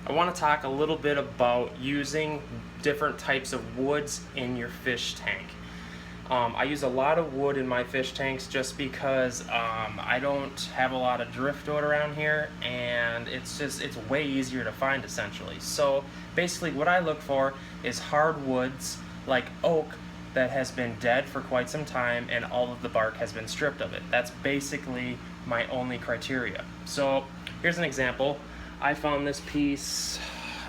I want to talk a little bit about using different types of woods in your fish tank. I use a lot of wood in my fish tanks just because I don't have a lot of driftwood around here, and it's way easier to find essentially. So basically what I look for is hardwoods like oak that has been dead for quite some time and all of the bark has been stripped of it. That's basically my only criteria. So here's an example. I found this piece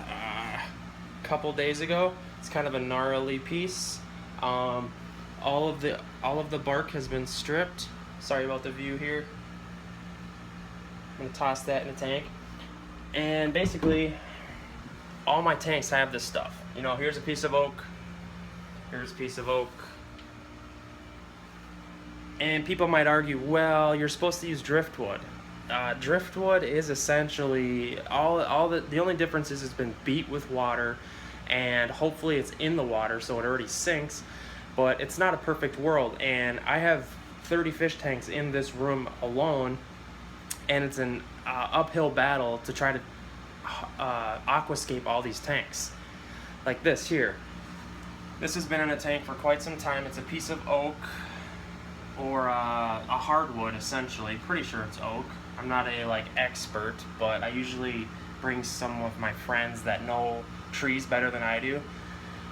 a couple days ago. It's kind of a gnarly piece. All of the bark has been stripped. Sorry about the view here. I'm gonna toss that in the tank. And basically, all my tanks have this stuff. You know, here's a piece of oak. Here's a piece of oak. And people might argue, well, you're supposed to use driftwood. Driftwood is essentially the only difference is it's been beat with water, and hopefully it's in the water so it already sinks. But it's not a perfect world, and I have 30 fish tanks in this room alone, and it's an uphill battle to try to aquascape all these tanks. Like this here. This has been in a tank for quite some time. It's a piece of oak, or a hardwood essentially. Pretty sure it's oak. I'm not a expert, but I usually bring some of my friends that know trees better than I do.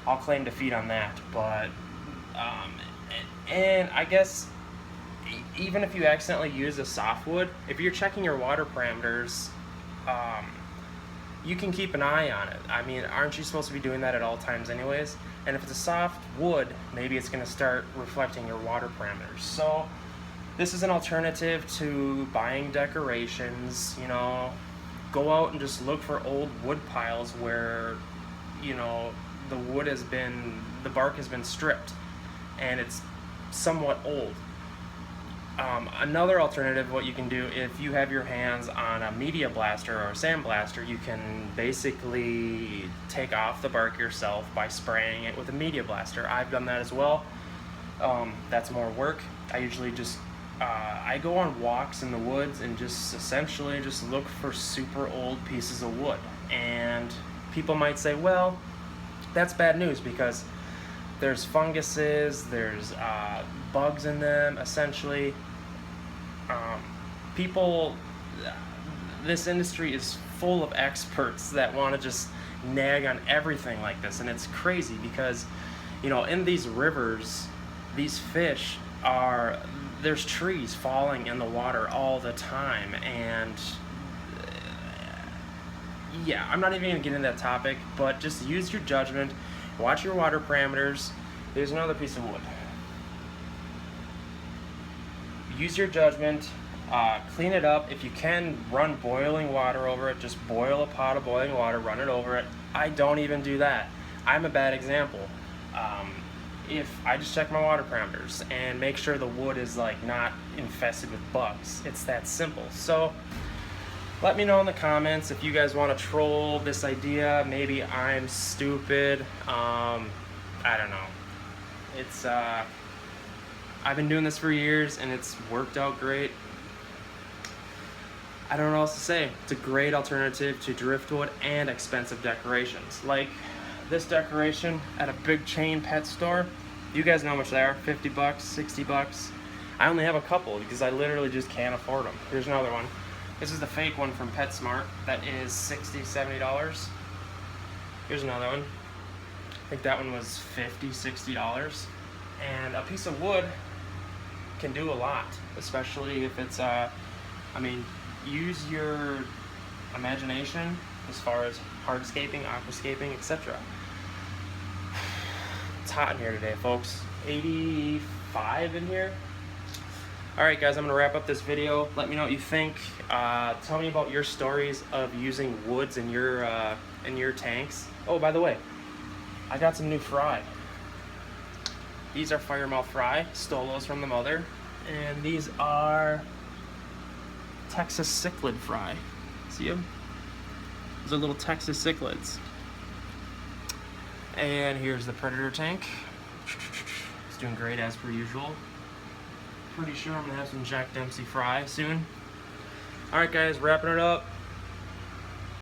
I'll claim defeat on that, but and I guess even if you accidentally use a softwood, if you're checking your water parameters, you can keep an eye on it. I mean, aren't you supposed to be doing that at all times anyways? And if it's a soft wood, maybe it's going to start reflecting your water parameters. So this is an alternative to buying decorations. You know, go out and just look for old wood piles where, you know, the bark has been stripped and it's somewhat old. Another alternative, what you can do if you have your hands on a media blaster or a sand blaster, you can basically take off the bark yourself by spraying it with a media blaster. I've done that as well. That's more work. I usually just I go on walks in the woods and just essentially just look for super old pieces of wood. And people might say, well, that's bad news because there's funguses, there's bugs in them essentially. This industry is full of experts that want to just nag on everything like this, and it's crazy because, you know, in these rivers, these fish there's trees falling in the water all the time, and yeah, I'm not even gonna get into that topic, but just use your judgment, watch your water parameters. There's another piece of wood. Use your judgment, clean it up. If you can, run boiling water over it. Just boil a pot of boiling water, run it over it. I don't even do that. I'm a bad example. If I just check my water parameters and make sure the wood is not infested with bugs. It's that simple. So let me know in the comments if you guys want to troll this idea. Maybe I'm stupid. I don't know. It's I've been doing this for years and it's worked out great. I don't know what else to say. It's a great alternative to driftwood and expensive decorations. Like this decoration at a big chain pet store. You guys know how much they are, 50 bucks, 60 bucks. I only have a couple because I literally just can't afford them. Here's another one. This is the fake one from PetSmart that is $60, $70. Here's another one. I think that one was $50, $60. And a piece of wood can do a lot, especially if it's, I mean, use your imagination as far as hardscaping, aquascaping, etc. It's hot in here today, folks. 85 in here. Alright guys, I'm going to wrap up this video. Let me know what you think. Tell me about your stories of using woods in your tanks. Oh, by the way, I got some new fry. These are firemouth fry. Stole those from the mother. And these are Texas cichlid fry. See them? Those are little Texas cichlids. And here's the predator tank. It's doing great as per usual. Pretty sure I'm gonna have some Jack Dempsey fry soon. Alright guys, wrapping it up.